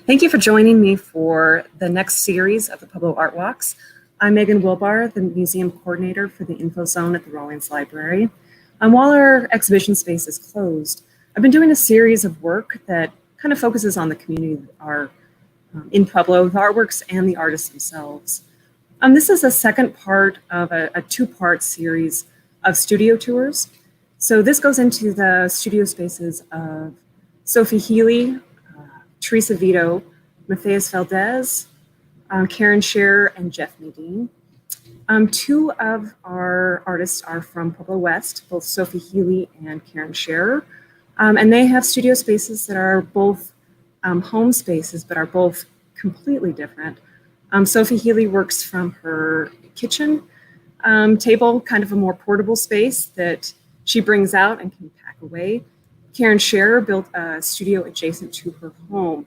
Thank you for joining me for the next series of the Pueblo Art Walks. I'm Meghan Wilbar, the museum coordinator for the Info Zone at the Rawlings Library. While our exhibition space is closed, I've been doing a series of work that kind of focuses on the community that are in Pueblo, the artworks and the artists themselves. This is the second part of a two-part series of studio tours. So this goes into the studio spaces of Sophie Healy, Teresa Vito, Mathias Valdez, Karen Scharer, and Jeff Medine. Two of our artists are from Pueblo West, both Sophie Healy and Karen Scharer, and they have studio spaces that are both home spaces, but are both completely different. Sophie Healy works from her kitchen table, kind of a more portable space that she brings out and can pack away. Karen Scharer built a studio adjacent to her home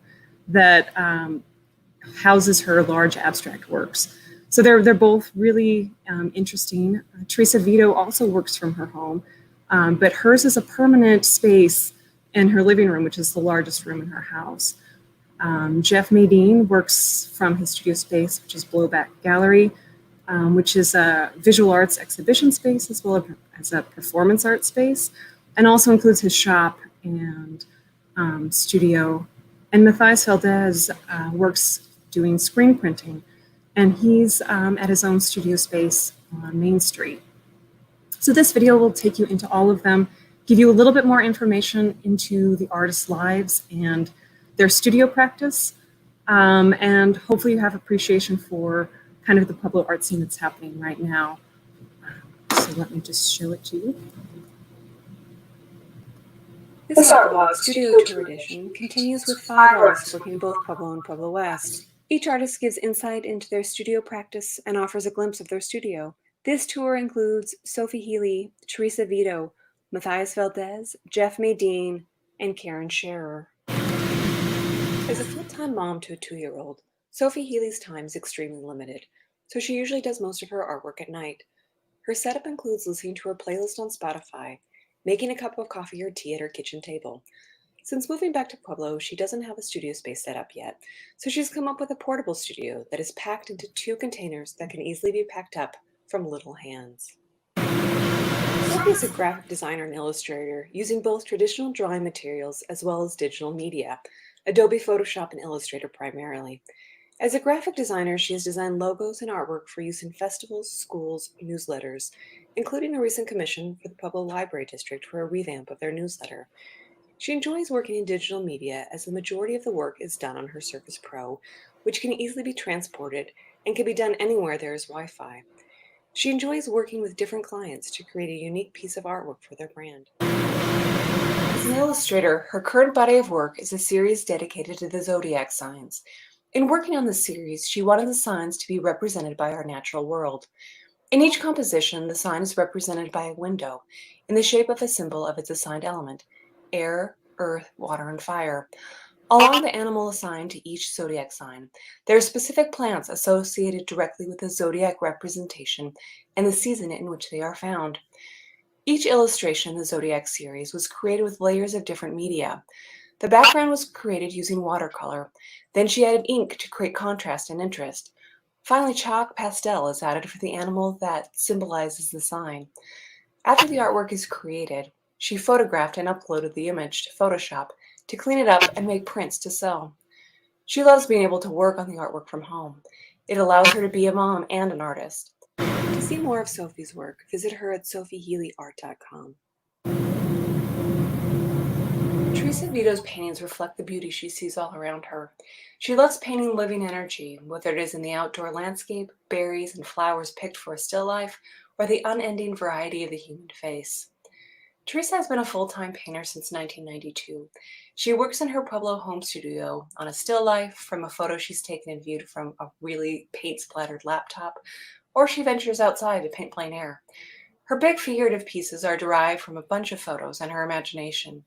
that houses her large abstract works. So they're both really interesting. Teresa Vito also works from her home, but hers is a permanent space in her living room, which is the largest room in her house. Jeff Medine works from his studio space, which is Blowback Gallery, which is a visual arts exhibition space as well as a performance art space, and also includes his shop and studio. And Mathias Valdez works doing screen printing, and he's at his own studio space on Main Street. So this video will take you into all of them, give you a little bit more information into the artists' lives and their studio practice, and hopefully you have appreciation for kind of the Pueblo art scene that's happening right now. So let me just show it to you. This Art Walk Studio Tour Edition continues with 5 artists working in both Pueblo and Pueblo West. Each artist gives insight into their studio practice and offers a glimpse of their studio. This tour includes Sophie Healy, Teresa Vito, Mathias Valdez, Jeff Medine, and Karen Scharer. As a full-time mom to a 2-year-old, Sophie Healy's time is extremely limited, so she usually does most of her artwork at night. Her setup includes listening to her playlist on Spotify, making a cup of coffee or tea at her kitchen table. Since moving back to Pueblo, she doesn't have a studio space set up yet, so she's come up with a portable studio that is packed into 2 containers that can easily be packed up from little hands. Sophie is a graphic designer and illustrator using both traditional drawing materials as well as digital media, Adobe Photoshop and Illustrator primarily. As a graphic designer, she has designed logos and artwork for use in festivals, schools, newsletters, including a recent commission for the Pueblo Library District for a revamp of their newsletter. She enjoys working in digital media as the majority of the work is done on her Surface Pro, which can easily be transported and can be done anywhere there is Wi-Fi. She enjoys working with different clients to create a unique piece of artwork for their brand. As an illustrator, her current body of work is a series dedicated to the zodiac signs. In working on this series, she wanted the signs to be represented by our natural world. In each composition, the sign is represented by a window in the shape of a symbol of its assigned element: air, earth, water, and fire. Along the animal assigned to each zodiac sign, there are specific plants associated directly with the zodiac representation and the season in which they are found. Each illustration in the zodiac series was created with layers of different media. The background was created using watercolor. Then she added ink to create contrast and interest. Finally, chalk pastel is added for the animal that symbolizes the sign. After the artwork is created, she photographed and uploaded the image to Photoshop to clean it up and make prints to sell. She loves being able to work on the artwork from home. It allows her to be a mom and an artist. To see more of Sophie's work, visit her at sophiehealeyart.com. Teresa Vito's paintings reflect the beauty she sees all around her. She loves painting living energy, whether it is in the outdoor landscape, berries and flowers picked for a still life, or the unending variety of the human face. Teresa has been a full-time painter since 1992. She works in her Pueblo home studio on a still life, from a photo she's taken and viewed from a really paint-splattered laptop, or she ventures outside to paint plein air. Her big figurative pieces are derived from a bunch of photos and her imagination.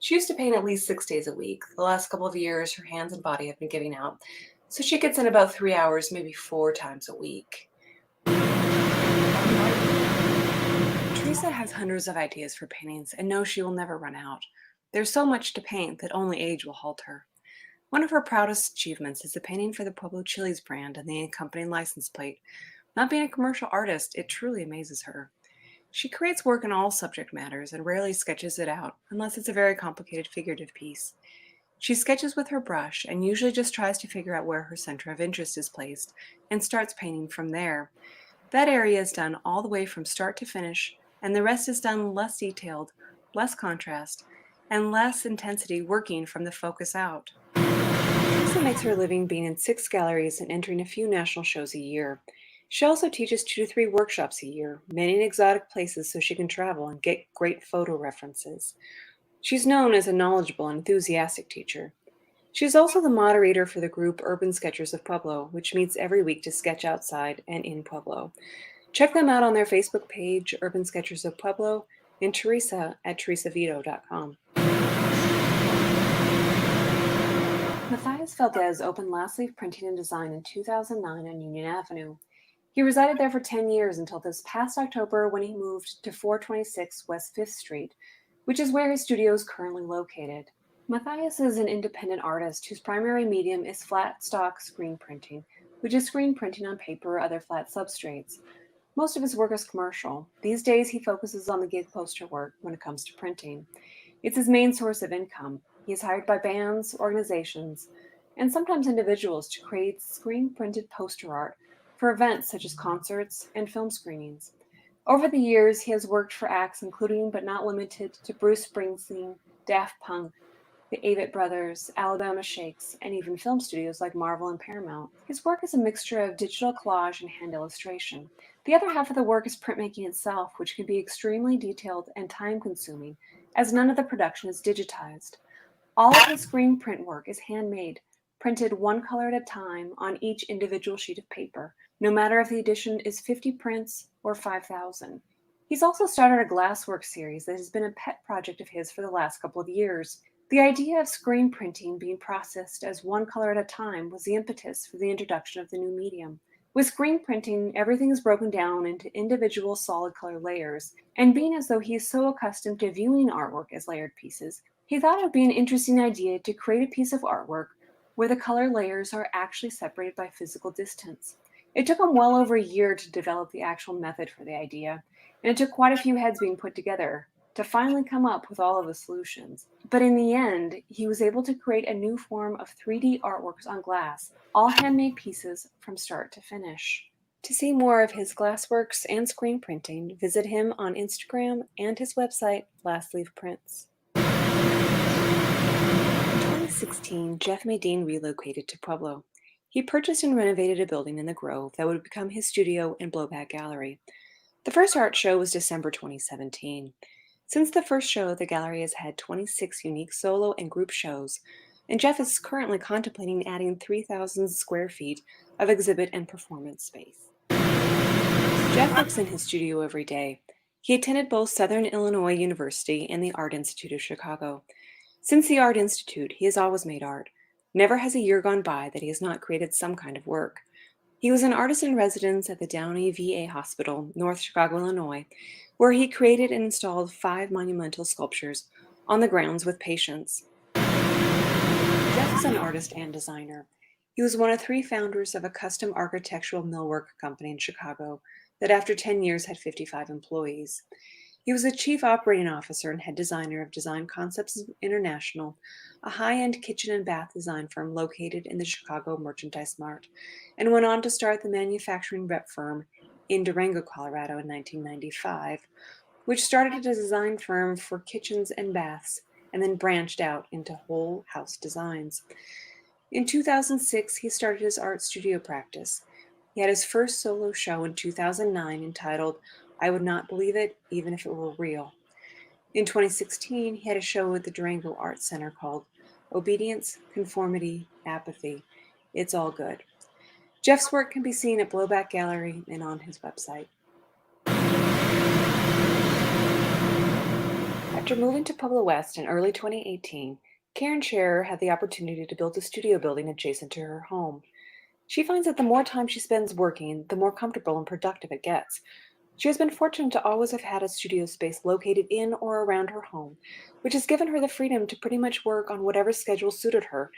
She used to paint at least 6 days a week. The last couple of years, her hands and body have been giving out, so she gets in about 3 hours, maybe 4 times a week. Teresa has hundreds of ideas for paintings and knows she will never run out. There's so much to paint that only age will halt her. One of her proudest achievements is the painting for the Pueblo Chili's brand and the accompanying license plate. Not being a commercial artist, it truly amazes her. She creates work in all subject matters and rarely sketches it out, unless it's a very complicated figurative piece. She sketches with her brush and usually just tries to figure out where her center of interest is placed and starts painting from there. That area is done all the way from start to finish, and the rest is done less detailed, less contrast, and less intensity working from the focus out. Teresa makes her living being in 6 galleries and entering a few national shows a year. She also teaches 2 to 3 workshops a year, many in exotic places so she can travel and get great photo references. She's known as a knowledgeable and enthusiastic teacher. She's also the moderator for the group Urban Sketchers of Pueblo, which meets every week to sketch outside and in Pueblo. Check them out on their Facebook page, Urban Sketchers of Pueblo, and Teresa at teresavito.com. Mathias Valdez opened Last Leaf Printing and Design in 2009 on Union Avenue. He resided there for 10 years until this past October when he moved to 426 West 5th Street, which is where his studio is currently located. Mathias is an independent artist whose primary medium is flat stock screen printing, which is screen printing on paper or other flat substrates. Most of his work is commercial. These days he focuses on the gig poster work when it comes to printing. It's his main source of income. He is hired by bands, organizations, and sometimes individuals to create screen-printed poster art for events such as concerts and film screenings. Over the years, he has worked for acts including but not limited to Bruce Springsteen, Daft Punk, the Avett Brothers, Alabama Shakes, and even film studios like Marvel and Paramount. His work is a mixture of digital collage and hand illustration. The other half of the work is printmaking itself, which can be extremely detailed and time-consuming, as none of the production is digitized. All of his screen print work is handmade, printed one color at a time on each individual sheet of paper, no matter if the edition is 50 prints or 5,000. He's also started a glasswork series that has been a pet project of his for the last couple of years. The idea of screen printing being processed as one color at a time was the impetus for the introduction of the new medium. With screen printing, everything is broken down into individual solid color layers, and being as though he is so accustomed to viewing artwork as layered pieces, he thought it would be an interesting idea to create a piece of artwork where the color layers are actually separated by physical distance. It took him well over a year to develop the actual method for the idea, and it took quite a few heads being put together to finally come up with all of the solutions. But in the end, he was able to create a new form of 3D artworks on glass, all handmade pieces from start to finish. To see more of his glassworks and screen printing, visit him on Instagram and his website, Last Leaf Prints. In 2016, Jeff Medine relocated to Pueblo. He purchased and renovated a building in the Grove that would become his studio and blowback gallery. The first art show was December 2017. Since the first show, the gallery has had 26 unique solo and group shows, and Jeff is currently contemplating adding 3,000 square feet of exhibit and performance space. Jeff works in his studio every day. He attended both Southern Illinois University and the Art Institute of Chicago. Since the Art Institute, he has always made art. Never has a year gone by that he has not created some kind of work. He was an artist in residence at the Downey VA Hospital, North Chicago, Illinois, where he created and installed 5 monumental sculptures on the grounds with patients. Jeff is an artist and designer. He was one of 3 founders of a custom architectural millwork company in Chicago that after 10 years had 55 employees. He was a chief operating officer and head designer of Design Concepts International, a high-end kitchen and bath design firm located in the Chicago Merchandise Mart, and went on to start the manufacturing rep firm in Durango, Colorado in 1995, which started as a design firm for kitchens and baths and then branched out into whole house designs. In 2006, he started his art studio practice. He had his first solo show in 2009 entitled I Would Not Believe It, Even If It Were Real. In 2016, he had a show at the Durango Art Center called Obedience, Conformity, Apathy. It's All Good. Jeff's work can be seen at Blowback Gallery and on his website. After moving to Pueblo West in early 2018, Karen Scharer had the opportunity to build a studio building adjacent to her home. She finds that the more time she spends working, the more comfortable and productive it gets. She has been fortunate to always have had a studio space located in or around her home, which has given her the freedom to pretty much work on whatever schedule suited her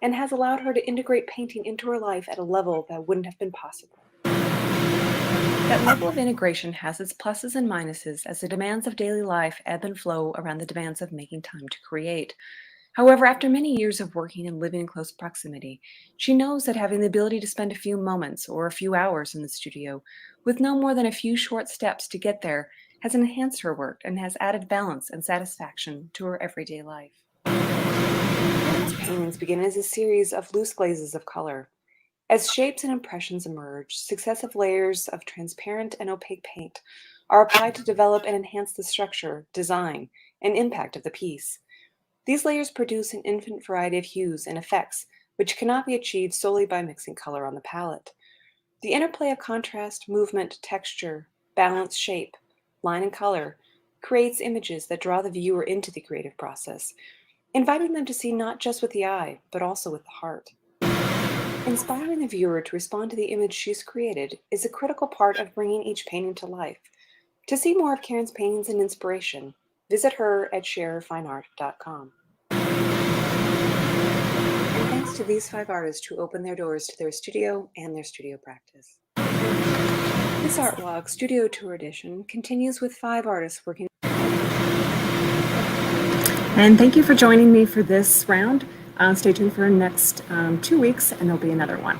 and has allowed her to integrate painting into her life at a level that wouldn't have been possible. That level of integration has its pluses and minuses as the demands of daily life ebb and flow around the demands of making time to create. However, after many years of working and living in close proximity, she knows that having the ability to spend a few moments or a few hours in the studio with no more than a few short steps to get there has enhanced her work and has added balance and satisfaction to her everyday life. Karen's paintings begin as a series of loose glazes of color. As shapes and impressions emerge, successive layers of transparent and opaque paint are applied to develop and enhance the structure, design, and impact of the piece. These layers produce an infinite variety of hues and effects, which cannot be achieved solely by mixing color on the palette. The interplay of contrast, movement, texture, balance, shape, line, and color creates images that draw the viewer into the creative process, inviting them to see not just with the eye, but also with the heart. Inspiring the viewer to respond to the image she's created is a critical part of bringing each painting to life. To see more of Karen's paintings and inspiration, visit her at sharerfineart.com. And thanks to these 5 artists who opened their doors to their studio and their studio practice. This art log studio tour edition continues with 5 artists working. And thank you for joining me for this round. Stay tuned for the next 2 weeks, and there'll be another one.